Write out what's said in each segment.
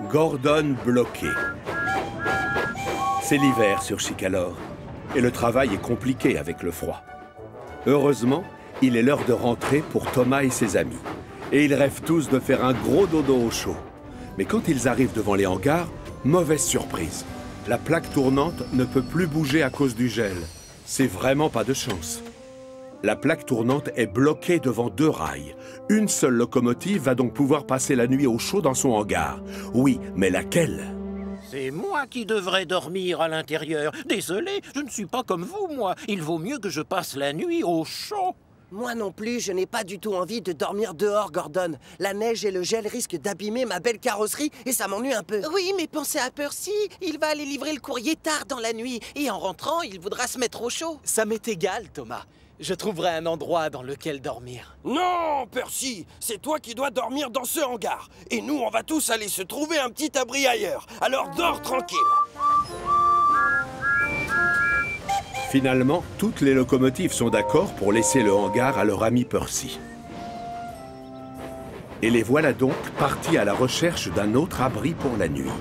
Gordon bloqué. C'est l'hiver sur Chicalor, et le travail est compliqué avec le froid. Heureusement, il est l'heure de rentrer pour Thomas et ses amis. Et ils rêvent tous de faire un gros dodo au chaud. Mais quand ils arrivent devant les hangars, mauvaise surprise. La plaque tournante ne peut plus bouger à cause du gel. C'est vraiment pas de chance. La plaque tournante est bloquée devant 2 rails. Une seule locomotive va donc pouvoir passer la nuit au chaud dans son hangar. Oui, mais laquelle? C'est moi qui devrais dormir à l'intérieur. Désolé, je ne suis pas comme vous, moi. Il vaut mieux que je passe la nuit au chaud. Moi non plus, je n'ai pas du tout envie de dormir dehors, Gordon. La neige et le gel risquent d'abîmer ma belle carrosserie et ça m'ennuie un peu. Oui, mais pensez à Percy. Il va aller livrer le courrier tard dans la nuit. Et en rentrant, il voudra se mettre au chaud. Ça m'est égal, Thomas. Je trouverai un endroit dans lequel dormir. Non, Percy, c'est toi qui dois dormir dans ce hangar. Et nous, on va tous aller se trouver un petit abri ailleurs. Alors dors tranquille. Finalement, toutes les locomotives sont d'accord pour laisser le hangar à leur ami Percy. Et les voilà donc partis à la recherche d'un autre abri pour la nuit.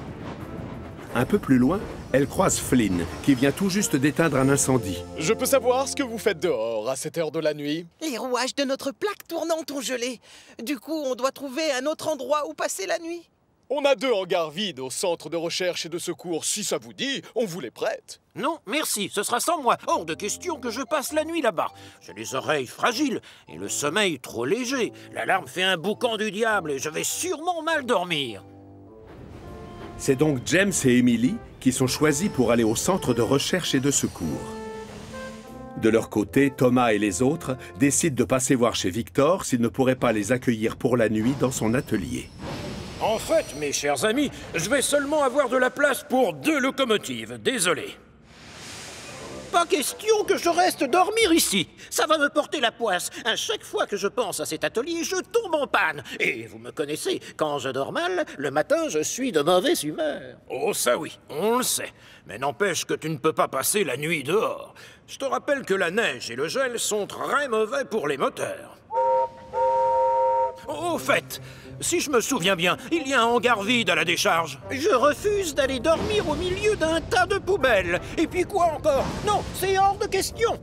Un peu plus loin, elle croise Flynn, qui vient tout juste d'éteindre un incendie. Je peux savoir ce que vous faites dehors à cette heure de la nuit? Les rouages de notre plaque tournante ont gelé. Du coup, on doit trouver un autre endroit où passer la nuit. On a 2 hangars vides au centre de recherche et de secours. Si ça vous dit, on vous les prête. Non, merci, ce sera sans moi. Hors de question que je passe la nuit là-bas. J'ai les oreilles fragiles et le sommeil trop léger. L'alarme fait un boucan du diable et je vais sûrement mal dormir. C'est donc James et Emily qui sont choisis pour aller au centre de recherche et de secours. De leur côté, Thomas et les autres décident de passer voir chez Victor s'il ne pourrait pas les accueillir pour la nuit dans son atelier. En fait, mes chers amis, je vais seulement avoir de la place pour 2 locomotives, désolé. Pas question que je reste dormir ici. Ça va me porter la poisse. À chaque fois que je pense à cet atelier, je tombe en panne. Et vous me connaissez, quand je dors mal, le matin, je suis de mauvaise humeur. Oh ça oui, on le sait. Mais n'empêche que tu ne peux pas passer la nuit dehors. Je te rappelle que la neige et le gel sont très mauvais pour les moteurs. Au fait, si je me souviens bien, il y a un hangar vide à la décharge. Je refuse d'aller dormir au milieu d'un tas de poubelles. Et puis quoi encore? Non, c'est hors de question.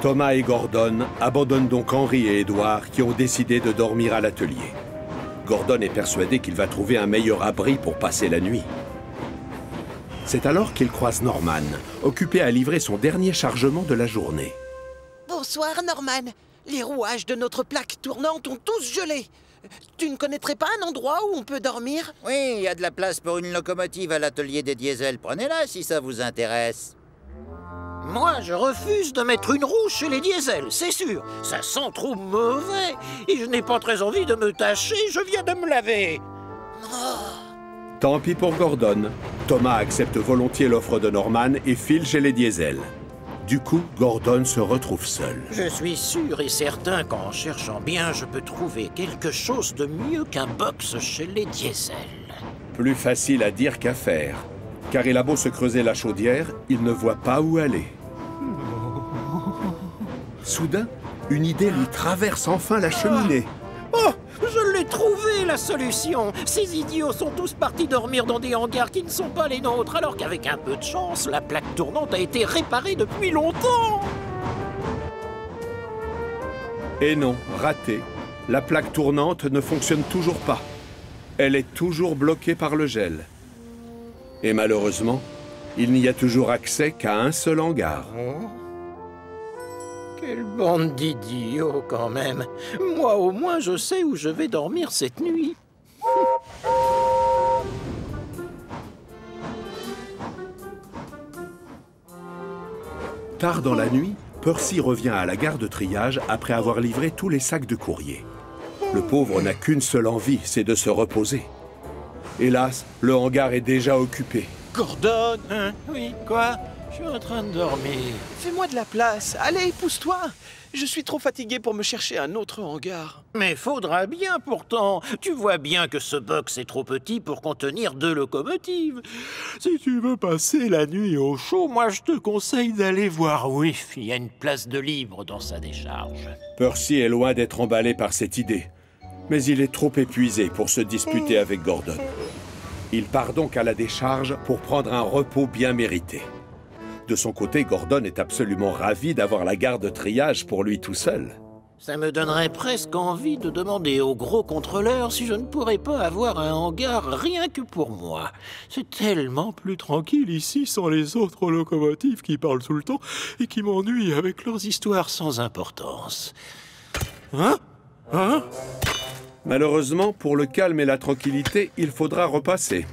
Thomas et Gordon abandonnent donc Henry et Edward qui ont décidé de dormir à l'atelier. Gordon est persuadé qu'il va trouver un meilleur abri pour passer la nuit. C'est alors qu'il croise Norman, occupé à livrer son dernier chargement de la journée. Bonsoir, Norman. Les rouages de notre plaque tournante ont tous gelé. Tu ne connaîtrais pas un endroit où on peut dormir? Oui, il y a de la place pour une locomotive à l'atelier des diesels. Prenez-la si ça vous intéresse. Moi, je refuse de mettre une roue chez les diesels, c'est sûr. Ça sent trop mauvais. Et je n'ai pas très envie de me tâcher, je viens de me laver. Tant pis pour Gordon. Thomas accepte volontiers l'offre de Norman et file chez les diesels. Du coup, Gordon se retrouve seul. Je suis sûr et certain qu'en cherchant bien, je peux trouver quelque chose de mieux qu'un box chez les diesels. Plus facile à dire qu'à faire. Car il a beau se creuser la chaudière, il ne voit pas où aller. Soudain, une idée lui traverse enfin la cheminée. Oh, je l'ai trouvé, la solution. Ces idiots sont tous partis dormir dans des hangars qui ne sont pas les nôtres, alors qu'avec un peu de chance, la plaque tournante a été réparée depuis longtemps. Et non, raté. La plaque tournante ne fonctionne toujours pas. Elle est toujours bloquée par le gel. Et malheureusement, il n'y a toujours accès qu'à un seul hangar. Quelle bande d'idiots, quand même. Moi, au moins, je sais où je vais dormir cette nuit. Tard dans la nuit, Percy revient à la gare de triage après avoir livré tous les sacs de courrier. Le pauvre n'a qu'une seule envie, c'est de se reposer. Hélas, le hangar est déjà occupé. Gordon, Hein? Oui, quoi? Je suis en train de dormir. fais-moi de la place. Allez, pousse-toi. Je suis trop fatigué pour me chercher un autre hangar. Mais faudra bien pourtant. Tu vois bien que ce box est trop petit pour contenir 2 locomotives. Si tu veux passer la nuit au chaud, moi je te conseille d'aller voir Whiff. Il y a une place de libre dans sa décharge. Percy est loin d'être emballé par cette idée. Mais il est trop épuisé pour se disputer avec Gordon. Il part donc à la décharge pour prendre un repos bien mérité. De son côté, Gordon est absolument ravi d'avoir la gare de triage pour lui tout seul. Ça me donnerait presque envie de demander au gros contrôleur si je ne pourrais pas avoir un hangar rien que pour moi. C'est tellement plus tranquille ici sans les autres locomotives qui parlent tout le temps et qui m'ennuient avec leurs histoires sans importance. Hein? Malheureusement, pour le calme et la tranquillité, il faudra repasser.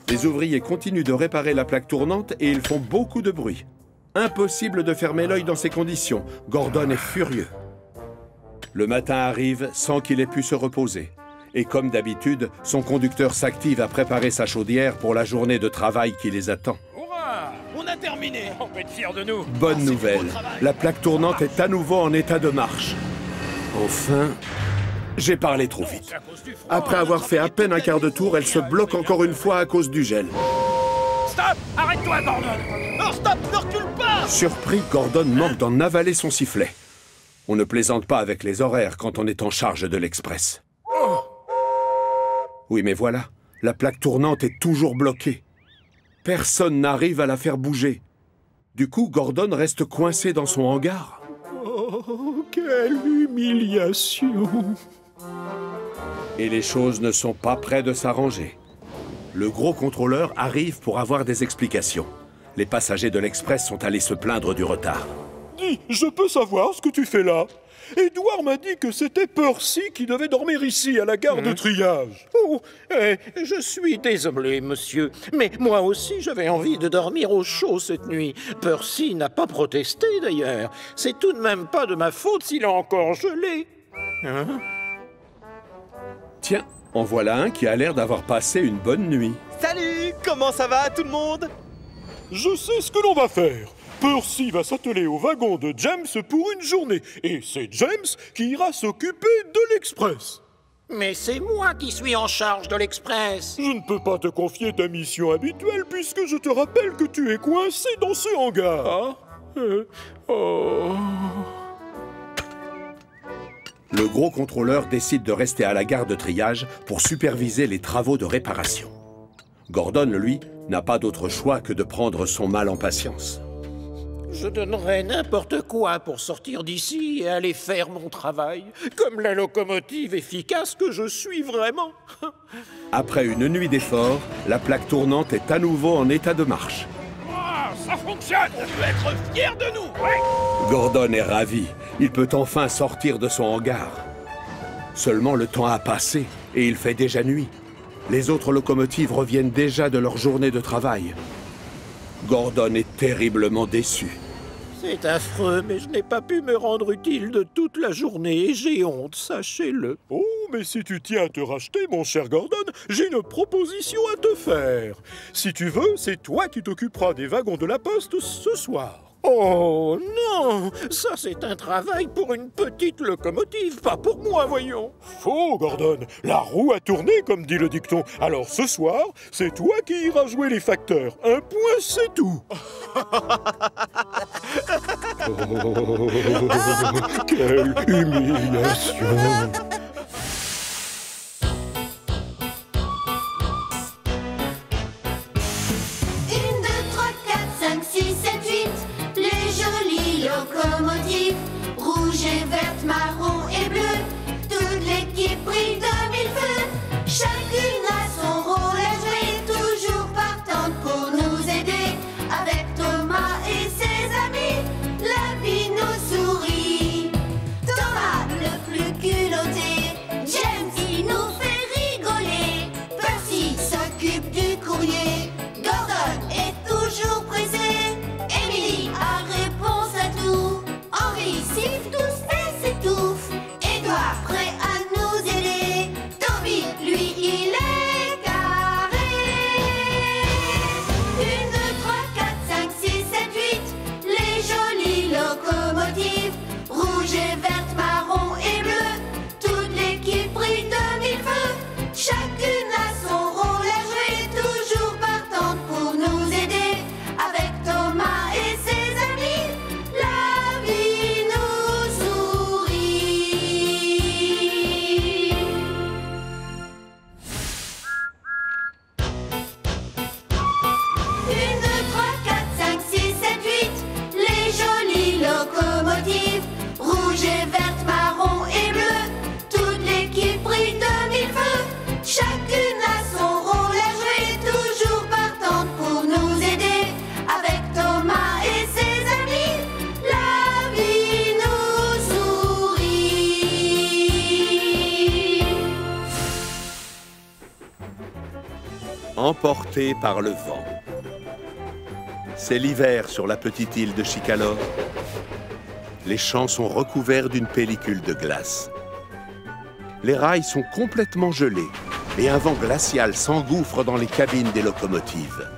Les ouvriers continuent de réparer la plaque tournante et ils font beaucoup de bruit. Impossible de fermer l'œil dans ces conditions. Gordon est furieux. Le matin arrive sans qu'il ait pu se reposer. Et comme d'habitude, son conducteur s'active à préparer sa chaudière pour la journée de travail qui les attend. Hurrah! On a terminé! On peut être fiers de nous! Bonne nouvelle, la plaque tournante est à nouveau en état de marche. Enfin, j'ai parlé trop vite. Après avoir fait à peine un quart de tour, elle se bloque encore une fois à cause du gel. Stop! Arrête-toi, Gordon! Non, stop, ne recule pas! Surpris, Gordon manque d'en avaler son sifflet. On ne plaisante pas avec les horaires quand on est en charge de l'Express. Oui, mais voilà, la plaque tournante est toujours bloquée. Personne n'arrive à la faire bouger. Du coup, Gordon reste coincé dans son hangar. Oh, quelle humiliation! Et les choses ne sont pas près de s'arranger. Le gros contrôleur arrive pour avoir des explications. Les passagers de l'Express sont allés se plaindre du retard. Dis, je peux savoir ce que tu fais là? Édouard m'a dit que c'était Percy qui devait dormir ici, à la gare de triage. Oh, je suis désolé, monsieur, mais moi aussi j'avais envie de dormir au chaud cette nuit. Percy n'a pas protesté d'ailleurs. C'est tout de même pas de ma faute s'il a encore gelé. Hein? Tiens, en voilà un qui a l'air d'avoir passé une bonne nuit. Salut! Comment ça va, tout le monde? Je sais ce que l'on va faire. Percy va s'atteler au wagon de James pour une journée. Et c'est James qui ira s'occuper de l'Express. Mais c'est moi qui suis en charge de l'Express. Je ne peux pas te confier ta mission habituelle puisque je te rappelle que tu es coincé dans ce hangar. Le gros contrôleur décide de rester à la gare de triage pour superviser les travaux de réparation. Gordon, lui, n'a pas d'autre choix que de prendre son mal en patience. Je donnerais n'importe quoi pour sortir d'ici et aller faire mon travail, comme la locomotive efficace que je suis vraiment. Après une nuit d'efforts, la plaque tournante est à nouveau en état de marche. Ah, ça fonctionne! On peut être fiers de nous! Ouais. Gordon est ravi. Il peut enfin sortir de son hangar. Seulement le temps a passé et il fait déjà nuit. Les autres locomotives reviennent déjà de leur journée de travail. Gordon est terriblement déçu. C'est affreux, mais je n'ai pas pu me rendre utile de toute la journée et j'ai honte, sachez-le. Oh, mais si tu tiens à te racheter, mon cher Gordon, j'ai une proposition à te faire. Si tu veux, c'est toi qui t'occuperas des wagons de la poste ce soir. Oh non! Ça, c'est un travail pour une petite locomotive, pas pour moi, voyons. Faux, Gordon. La roue a tourné, comme dit le dicton. Alors ce soir, c'est toi qui iras jouer les facteurs. Un point, c'est tout. Quelle humiliation! 5, 6, 7, 8, les jolies locomotives, rouge et verte, marron et bleu, toute l'équipe brille de mille feux. Chacune a son rôle à jouer, toujours partante pour nous aider. Avec Thomas et ses amis, la vie nous sourit. Thomas, le plus culotté, emportés par le vent. C'est l'hiver sur la petite île de Chicalor. Les champs sont recouverts d'une pellicule de glace. Les rails sont complètement gelés et un vent glacial s'engouffre dans les cabines des locomotives.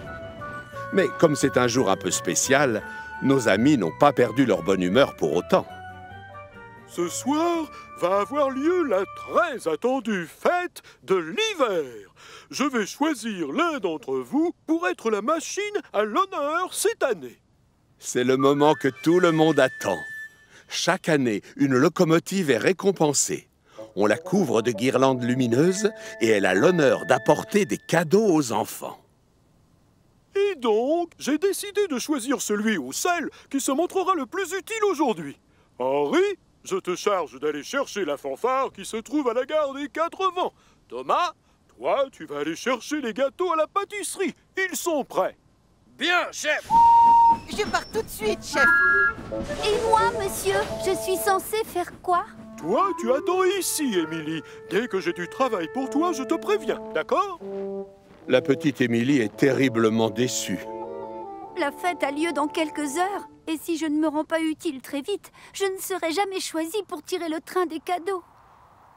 Mais comme c'est un jour un peu spécial, nos amis n'ont pas perdu leur bonne humeur pour autant. Ce soir va avoir lieu la très attendue fête de l'hiver. Je vais choisir l'un d'entre vous pour être la machine à l'honneur cette année. C'est le moment que tout le monde attend. Chaque année, une locomotive est récompensée. On la couvre de guirlandes lumineuses et elle a l'honneur d'apporter des cadeaux aux enfants. Et donc, j'ai décidé de choisir celui ou celle qui se montrera le plus utile aujourd'hui. Henri, je te charge d'aller chercher la fanfare qui se trouve à la gare des Quatre Vents. Thomas, toi, tu vas aller chercher les gâteaux à la pâtisserie. Ils sont prêts. Bien, chef! Je pars tout de suite, chef. Et moi, monsieur, je suis censée faire quoi? Toi, tu attends ici, Émilie. Dès que j'ai du travail pour toi, je te préviens, d'accord? La petite Émilie est terriblement déçue. La fête a lieu dans quelques heures. Et si je ne me rends pas utile très vite, je ne serai jamais choisie pour tirer le train des cadeaux.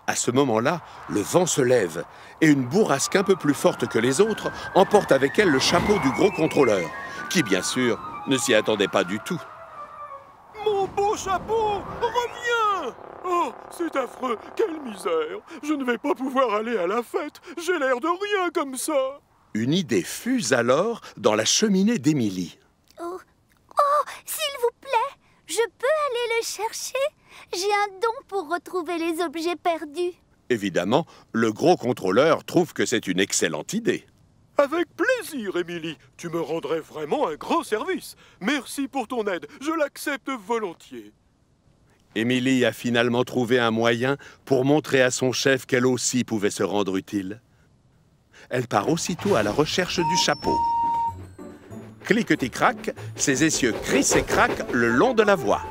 À ce moment-là, le vent se lève et une bourrasque un peu plus forte que les autres emporte avec elle le chapeau du gros contrôleur, qui, bien sûr, ne s'y attendait pas du tout. Mon beau chapeau, reviens! Oh, c'est affreux, quelle misère! Je ne vais pas pouvoir aller à la fête, j'ai l'air de rien comme ça! Une idée fuse alors dans la cheminée d'Émilie. Oh, s'il vous plaît, je peux aller le chercher? J'ai un don pour retrouver les objets perdus. Évidemment, le gros contrôleur trouve que c'est une excellente idée. Avec plaisir, Émilie. Tu me rendrais vraiment un grand service. Merci pour ton aide, je l'accepte volontiers. Émilie a finalement trouvé un moyen pour montrer à son chef qu'elle aussi pouvait se rendre utile. Elle part aussitôt à la recherche du chapeau. Cliquetis-crac, ses essieux crissent et craquent le long de la voie.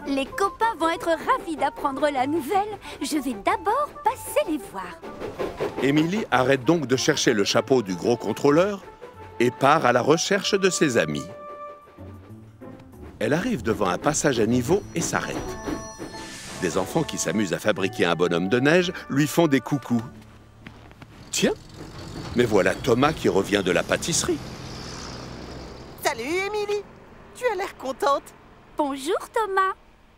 Les copains vont être ravis d'apprendre la nouvelle. Je vais d'abord passer les voir. Émilie arrête donc de chercher le chapeau du gros contrôleur et part à la recherche de ses amis. Elle arrive devant un passage à niveau et s'arrête. Des enfants qui s'amusent à fabriquer un bonhomme de neige lui font des coucous. Tiens, mais voilà Thomas qui revient de la pâtisserie. Salut, Émilie. Tu as l'air contente. Bonjour, Thomas.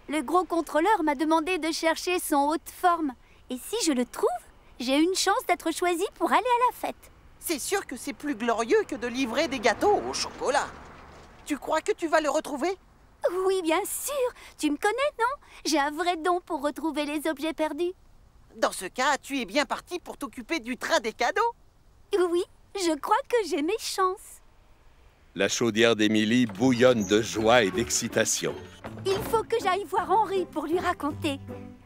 Le gros contrôleur m'a demandé de chercher son haute forme. Et si je le trouve, j'ai une chance d'être choisie pour aller à la fête. C'est sûr que c'est plus glorieux que de livrer des gâteaux au chocolat. Tu crois que tu vas le retrouver? Oui, bien sûr. Tu me connais, non? J'ai un vrai don pour retrouver les objets perdus. Dans ce cas, tu es bien parti pour t'occuper du train des cadeaux? Oui, je crois que j'ai mes chances. La chaudière d'Émilie bouillonne de joie et d'excitation. Il faut que j'aille voir Henri pour lui raconter.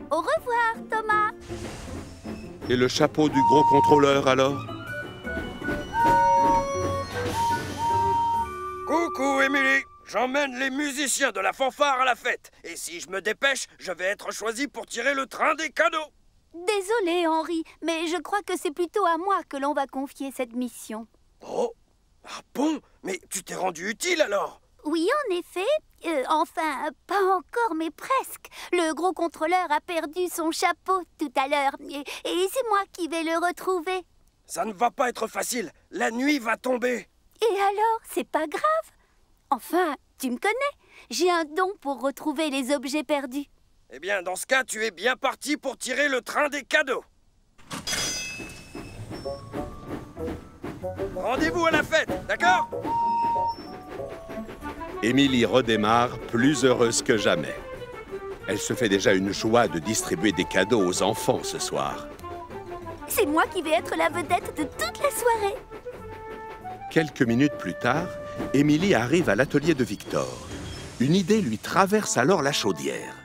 Au revoir, Thomas. Et le chapeau du gros contrôleur, alors? Coucou, Émilie. J'emmène les musiciens de la fanfare à la fête. Et si je me dépêche, je vais être choisi pour tirer le train des cadeaux. Désolé, Henri, mais je crois que c'est plutôt à moi que l'on va confier cette mission. Oh, ah bon? Mais tu t'es rendu utile alors? Oui, en effet. Enfin, pas encore, mais presque. Le gros contrôleur a perdu son chapeau tout à l'heure. Et c'est moi qui vais le retrouver. Ça ne va pas être facile. La nuit va tomber. Et alors, c'est pas grave. Enfin, tu me connais. J'ai un don pour retrouver les objets perdus. Eh bien, dans ce cas, tu es bien parti pour tirer le train des cadeaux. Rendez-vous à la fête, d'accord? Émilie redémarre, plus heureuse que jamais. Elle se fait déjà une joie de distribuer des cadeaux aux enfants ce soir. C'est moi qui vais être la vedette de toute la soirée. Quelques minutes plus tard, Émilie arrive à l'atelier de Victor. Une idée lui traverse alors la chaudière.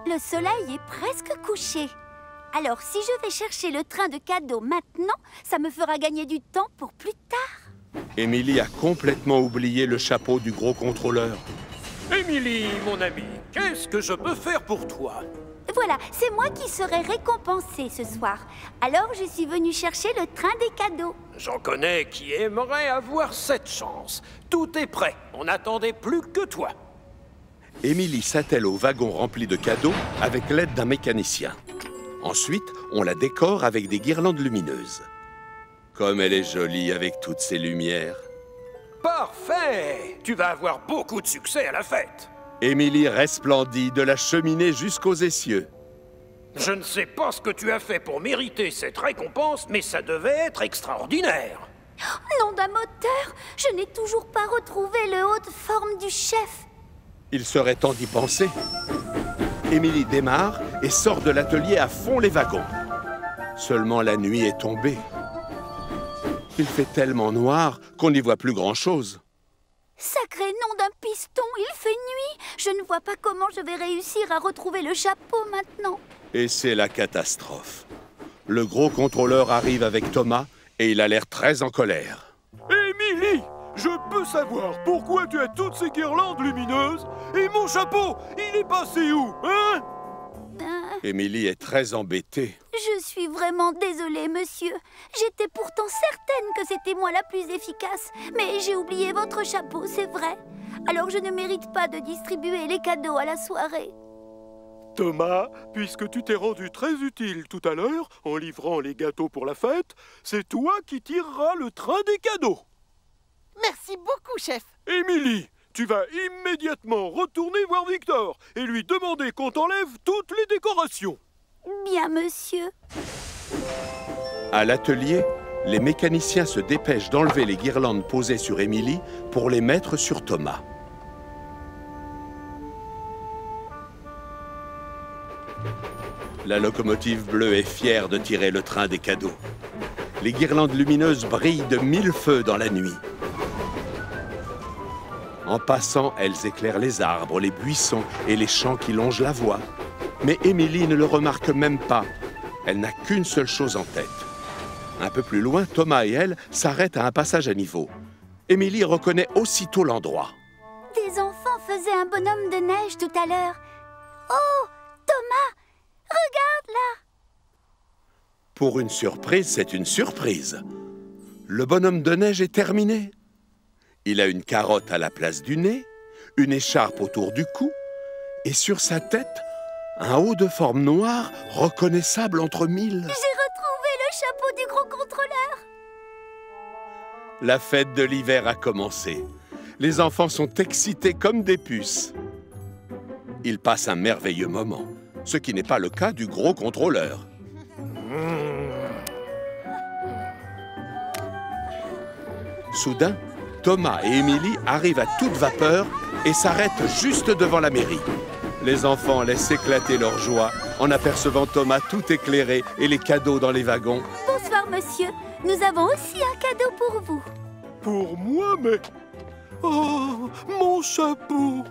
Le soleil est presque couché. Alors, si je vais chercher le train de cadeaux maintenant, ça me fera gagner du temps pour plus tard. Émilie a complètement oublié le chapeau du gros contrôleur. Émilie, mon amie, qu'est-ce que je peux faire pour toi? Voilà, c'est moi qui serai récompensée ce soir. Alors je suis venue chercher le train des cadeaux. J'en connais qui aimeraient avoir cette chance. Tout est prêt, on n'attendait plus que toi. Émilie s'attelle au wagon rempli de cadeaux avec l'aide d'un mécanicien. Ensuite, on la décore avec des guirlandes lumineuses. Comme elle est jolie avec toutes ces lumières. Parfait! Tu vas avoir beaucoup de succès à la fête. Émilie resplendit de la cheminée jusqu'aux essieux. Je ne sais pas ce que tu as fait pour mériter cette récompense, mais ça devait être extraordinaire. Nom d'un moteur, je n'ai toujours pas retrouvé le haut de forme du chef. Il serait temps d'y penser. Émilie démarre et sort de l'atelier à fond les wagons. Seulement la nuit est tombée. Il fait tellement noir qu'on n'y voit plus grand-chose. Sacré nom d'un piston, il fait nuit. Je ne vois pas comment je vais réussir à retrouver le chapeau maintenant. Et c'est la catastrophe. Le gros contrôleur arrive avec Thomas et il a l'air très en colère. Émilie, je peux savoir pourquoi tu as toutes ces guirlandes lumineuses? Et mon chapeau, il est passé où, hein? Émilie est très embêtée. Je suis vraiment désolée, monsieur. J'étais pourtant certaine que c'était moi la plus efficace. Mais j'ai oublié votre chapeau, c'est vrai. Alors je ne mérite pas de distribuer les cadeaux à la soirée. Thomas, puisque tu t'es rendu très utile tout à l'heure en livrant les gâteaux pour la fête, c'est toi qui tireras le train des cadeaux. Merci beaucoup, chef. Émilie, tu vas immédiatement retourner voir Victor et lui demander qu'on t'enlève toutes les décorations. Bien, monsieur. À l'atelier, les mécaniciens se dépêchent d'enlever les guirlandes posées sur Émilie pour les mettre sur Thomas. La locomotive bleue est fière de tirer le train des cadeaux. Les guirlandes lumineuses brillent de 1000 feux dans la nuit. En passant, elles éclairent les arbres, les buissons et les champs qui longent la voie. Mais Émilie ne le remarque même pas. Elle n'a qu'une seule chose en tête. Un peu plus loin, Thomas et elle s'arrêtent à un passage à niveau. Émilie reconnaît aussitôt l'endroit. Des enfants faisaient un bonhomme de neige tout à l'heure. Oh, Thomas, regarde là! Pour une surprise, c'est une surprise. Le bonhomme de neige est terminé. Il a une carotte à la place du nez, une écharpe autour du cou, et sur sa tête, un haut de forme noire reconnaissable entre mille. J'ai retrouvé le chapeau du gros contrôleur. La fête de l'hiver a commencé. Les enfants sont excités comme des puces. Ils passent un merveilleux moment, ce qui n'est pas le cas du gros contrôleur. Soudain, Thomas et Émilie arrivent à toute vapeur et s'arrêtent juste devant la mairie. Les enfants laissent éclater leur joie en apercevant Thomas tout éclairé et les cadeaux dans les wagons. Bonsoir, monsieur. Nous avons aussi un cadeau pour vous. Pour moi, mais... Oh, mon chapeau!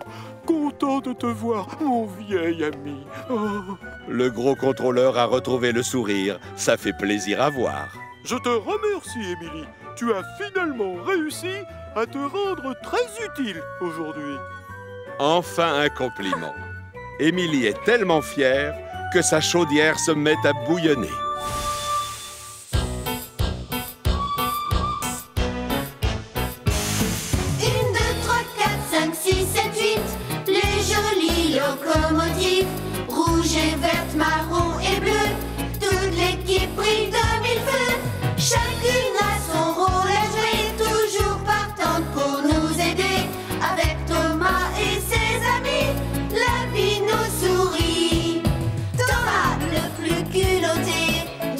Content de te voir, mon vieil ami. Oh. Le gros contrôleur a retrouvé le sourire. Ça fait plaisir à voir. Je te remercie, Émilie. Tu as finalement réussi à te rendre très utile aujourd'hui. Enfin un compliment. Émilie est tellement fière que sa chaudière se met à bouillonner. 6, 7, 8, les jolies locomotives, rouge et verte, marron et bleu, toute l'équipe brille de 1000 feux. Chacune a son rôle à jouer, toujours partante pour nous aider. Avec Thomas et ses amis, la vie nous sourit. Thomas, le plus culotté,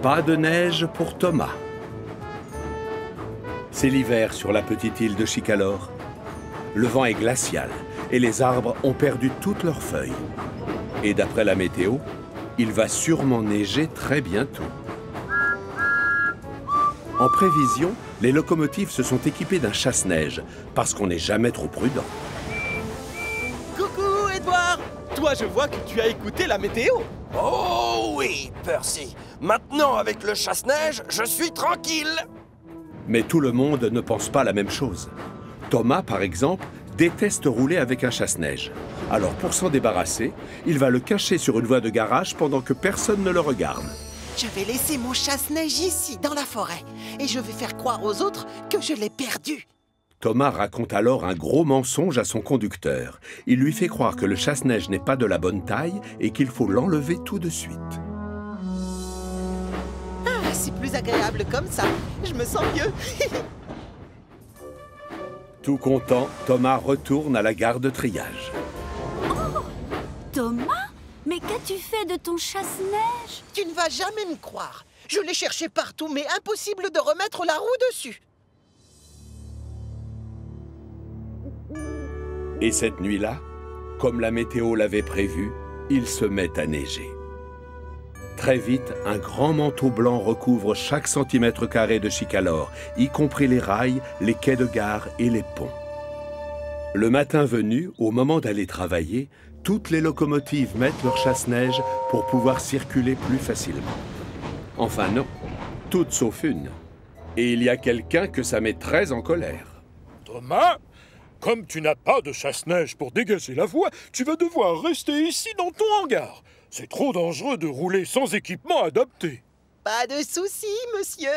pas de neige pour Thomas. C'est l'hiver sur la petite île de Chicalor. Le vent est glacial et les arbres ont perdu toutes leurs feuilles. Et d'après la météo, il va sûrement neiger très bientôt. En prévision, les locomotives se sont équipées d'un chasse-neige parce qu'on n'est jamais trop prudent. Coucou, Edouard! Toi, je vois que tu as écouté la météo. Oh oui, Percy. Maintenant, avec le chasse-neige, je suis tranquille. Mais tout le monde ne pense pas la même chose. Thomas, par exemple, déteste rouler avec un chasse-neige. Alors, pour s'en débarrasser, il va le cacher sur une voie de garage pendant que personne ne le regarde. Je vais laisser mon chasse-neige ici, dans la forêt. Et je vais faire croire aux autres que je l'ai perdu. Thomas raconte alors un gros mensonge à son conducteur. Il lui fait croire que le chasse-neige n'est pas de la bonne taille et qu'il faut l'enlever tout de suite. Ah, c'est plus agréable comme ça. Je me sens mieux. Tout content, Thomas retourne à la gare de triage. Oh, Thomas? Mais qu'as-tu fait de ton chasse-neige? Tu ne vas jamais me croire. Je l'ai cherché partout, mais impossible de remettre la roue dessus. Et cette nuit-là, comme la météo l'avait prévu, il se met à neiger. Très vite, un grand manteau blanc recouvre chaque centimètre carré de Chicalor, y compris les rails, les quais de gare et les ponts. Le matin venu, au moment d'aller travailler, toutes les locomotives mettent leur chasse-neige pour pouvoir circuler plus facilement. Enfin non, toutes sauf une. Et il y a quelqu'un que ça met très en colère. Thomas, comme tu n'as pas de chasse-neige pour dégager la voie, tu vas devoir rester ici dans ton hangar. C'est trop dangereux de rouler sans équipement adapté. Pas de souci, monsieur.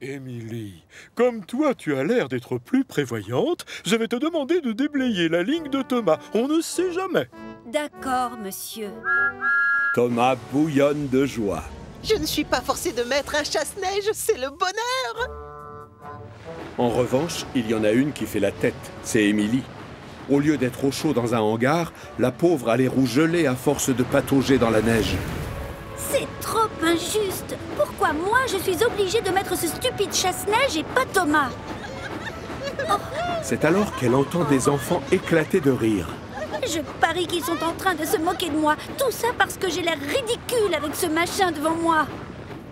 Émilie, comme toi tu as l'air d'être plus prévoyante, je vais te demander de déblayer la ligne de Thomas. On ne sait jamais. D'accord, monsieur. Thomas bouillonne de joie. Je ne suis pas forcé de mettre un chasse-neige, c'est le bonheur. En revanche, il y en a une qui fait la tête, c'est Émilie. Au lieu d'être au chaud dans un hangar, la pauvre a les roues gelées à force de patauger dans la neige. C'est trop injuste. Pourquoi moi, je suis obligée de mettre ce stupide chasse-neige et pas Thomas? C'est alors qu'elle entend des enfants éclater de rire. Je parie qu'ils sont en train de se moquer de moi. Tout ça parce que j'ai l'air ridicule avec ce machin devant moi.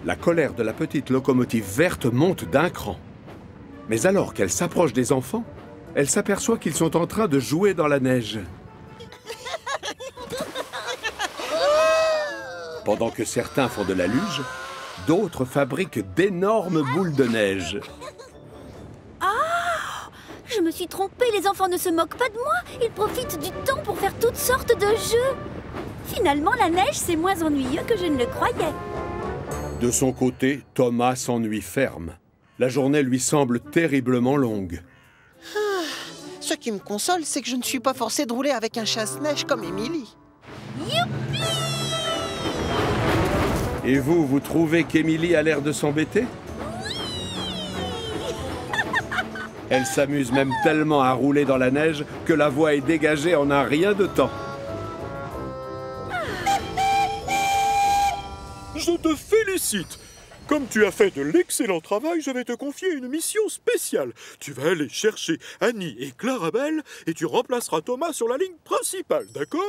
La colère de la petite locomotive verte monte d'un cran. Mais alors qu'elle s'approche des enfants, elle s'aperçoit qu'ils sont en train de jouer dans la neige. Pendant que certains font de la luge, d'autres fabriquent d'énormes boules de neige. Ah! Je me suis trompée, les enfants ne se moquent pas de moi. Ils profitent du temps pour faire toutes sortes de jeux. Finalement, la neige, c'est moins ennuyeux que je ne le croyais. De son côté, Thomas s'ennuie ferme. La journée lui semble terriblement longue. Ce qui me console, c'est que je ne suis pas forcé de rouler avec un chasse-neige comme Émilie. Youpi! Et vous, vous trouvez qu'Émilie a l'air de s'embêter? Elle s'amuse même tellement à rouler dans la neige que la voie est dégagée en un rien de temps. Je te félicite. Comme tu as fait de l'excellent travail, je vais te confier une mission spéciale. Tu vas aller chercher Annie et Clarabelle et tu remplaceras Thomas sur la ligne principale, d'accord?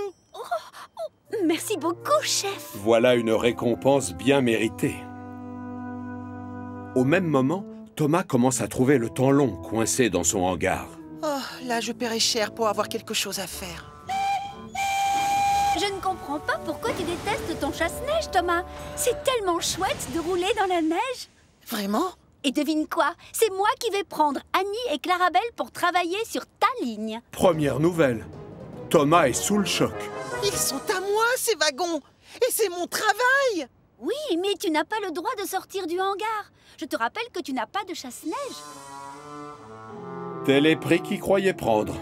Merci beaucoup, chef. Voilà une récompense bien méritée. Au même moment, Thomas commence à trouver le temps long coincé dans son hangar. Oh, là, je paierai cher pour avoir quelque chose à faire. Je ne comprends pas pourquoi tu détestes ton chasse-neige, Thomas. C'est tellement chouette de rouler dans la neige. Vraiment? Et devine quoi? C'est moi qui vais prendre Annie et Clarabelle pour travailler sur ta ligne. Première nouvelle, Thomas est sous le choc. Ils sont à moi, ces wagons. Et c'est mon travail. Oui, mais tu n'as pas le droit de sortir du hangar. Je te rappelle que tu n'as pas de chasse-neige. Tel est prix qu'il croyait prendre.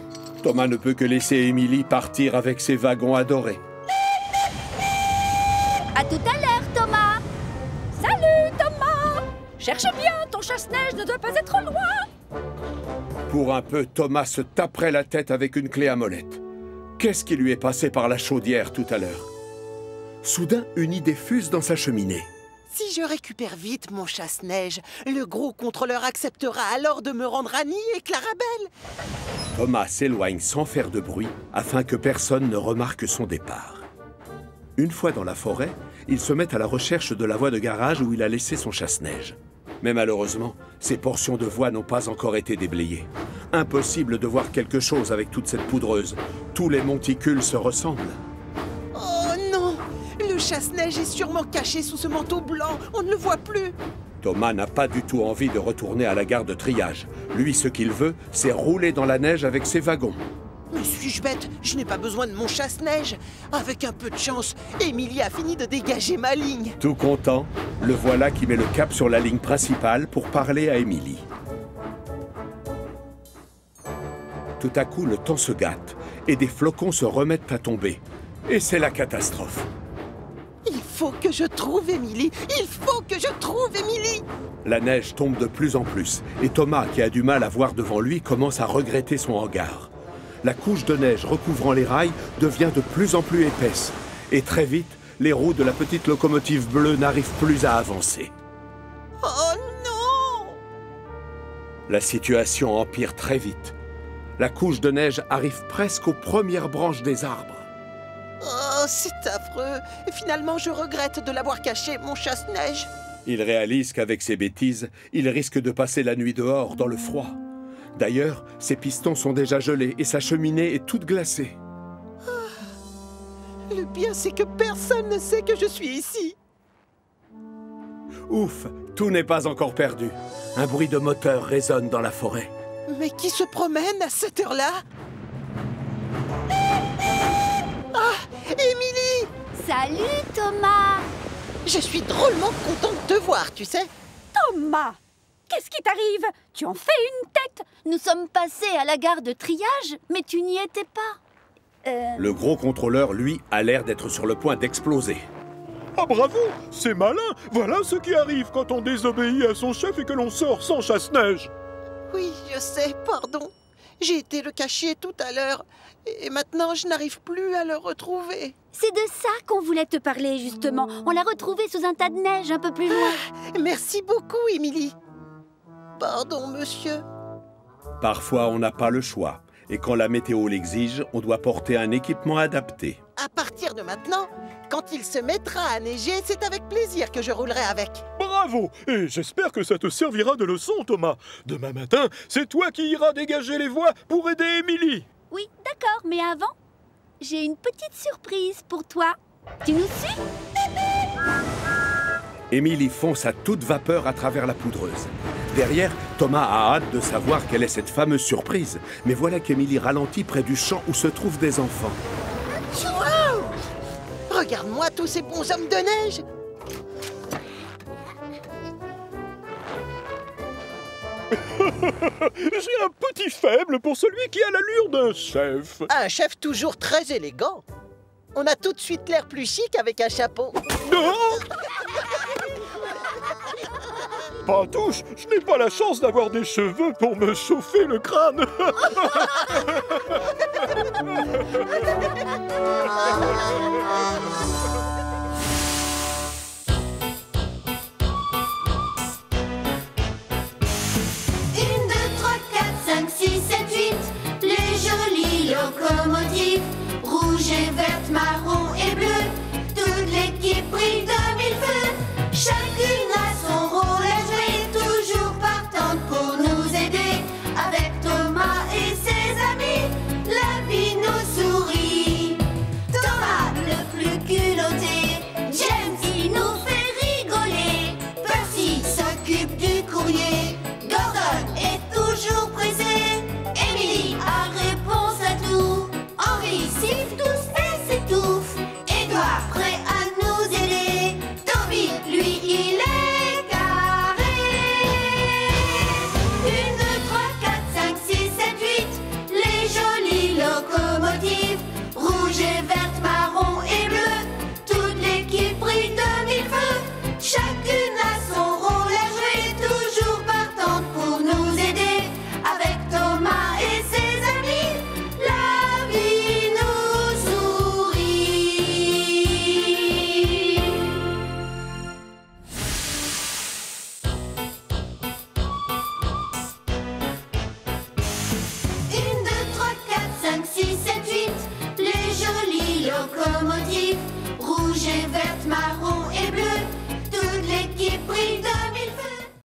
Thomas ne peut que laisser Émilie partir avec ses wagons adorés. À tout à l'heure, Thomas. Salut, Thomas. Cherche bien, ton chasse-neige ne doit pas être loin. Pour un peu, Thomas se taperait la tête avec une clé à molette. Qu'est-ce qui lui est passé par la chaudière tout à l'heure? Soudain, une idée fuse dans sa cheminée. Si je récupère vite mon chasse-neige, le gros contrôleur acceptera alors de me rendre Annie et Clarabelle. Thomas s'éloigne sans faire de bruit afin que personne ne remarque son départ. Une fois dans la forêt, il se met à la recherche de la voie de garage où il a laissé son chasse-neige. Mais malheureusement, ces portions de voie n'ont pas encore été déblayées. Impossible de voir quelque chose avec toute cette poudreuse. Tous les monticules se ressemblent. Oh non! Le chasse-neige est sûrement caché sous ce manteau blanc. On ne le voit plus. Thomas n'a pas du tout envie de retourner à la gare de triage. Lui, ce qu'il veut, c'est rouler dans la neige avec ses wagons. Mais suis-je bête? Je n'ai pas besoin de mon chasse-neige. Avec un peu de chance, Émilie a fini de dégager ma ligne. Tout content, le voilà qui met le cap sur la ligne principale pour parler à Émilie. Tout à coup, le temps se gâte et des flocons se remettent à tomber. Et c'est la catastrophe. Il faut que je trouve Émilie. Il faut que je trouve Émilie. La neige tombe de plus en plus et Thomas, qui a du mal à voir devant lui, commence à regretter son hangar. La couche de neige recouvrant les rails devient de plus en plus épaisse. Et très vite, les roues de la petite locomotive bleue n'arrivent plus à avancer. Oh non! La situation empire très vite. La couche de neige arrive presque aux premières branches des arbres. Oh, c'est affreux. Et finalement, je regrette de l'avoir caché, mon chasse-neige. Il réalise qu'avec ses bêtises, il risque de passer la nuit dehors dans le froid. D'ailleurs, ses pistons sont déjà gelés et sa cheminée est toute glacée. Le pire, c'est que personne ne sait que je suis ici. Ouf, tout n'est pas encore perdu. Un bruit de moteur résonne dans la forêt. Mais qui se promène à cette heure-là? Ah, Émilie! Salut, Thomas! Je suis drôlement contente de te voir, tu sais. Thomas! Qu'est-ce qui t'arrive? Tu en fais une tête! Nous sommes passés à la gare de triage, mais tu n'y étais pas. Le gros contrôleur, lui, a l'air d'être sur le point d'exploser. Ah bravo, c'est malin. Voilà ce qui arrive quand on désobéit à son chef et que l'on sort sans chasse-neige. Oui, je sais, pardon. J'ai été le cacher tout à l'heure, et maintenant je n'arrive plus à le retrouver. C'est de ça qu'on voulait te parler, justement. On l'a retrouvé sous un tas de neige un peu plus loin. Merci beaucoup, Émilie. Pardon, monsieur. Parfois, on n'a pas le choix. Et quand la météo l'exige, on doit porter un équipement adapté. À partir de maintenant, quand il se mettra à neiger, c'est avec plaisir que je roulerai avec. Bravo! Et j'espère que ça te servira de leçon, Thomas. Demain matin, c'est toi qui iras dégager les voies pour aider Émilie. Oui, d'accord, mais avant, j'ai une petite surprise pour toi. Tu nous suis? Émilie fonce à toute vapeur à travers la poudreuse. Derrière, Thomas a hâte de savoir quelle est cette fameuse surprise. Mais voilà qu'Émilie ralentit près du champ où se trouvent des enfants. Wow! Regarde-moi tous ces bons hommes de neige! J'ai un petit faible pour celui qui a l'allure d'un chef. Un chef toujours très élégant. On a tout de suite l'air plus chic avec un chapeau. Non! Pas touche, je n'ai pas la chance d'avoir des cheveux pour me chauffer le crâne.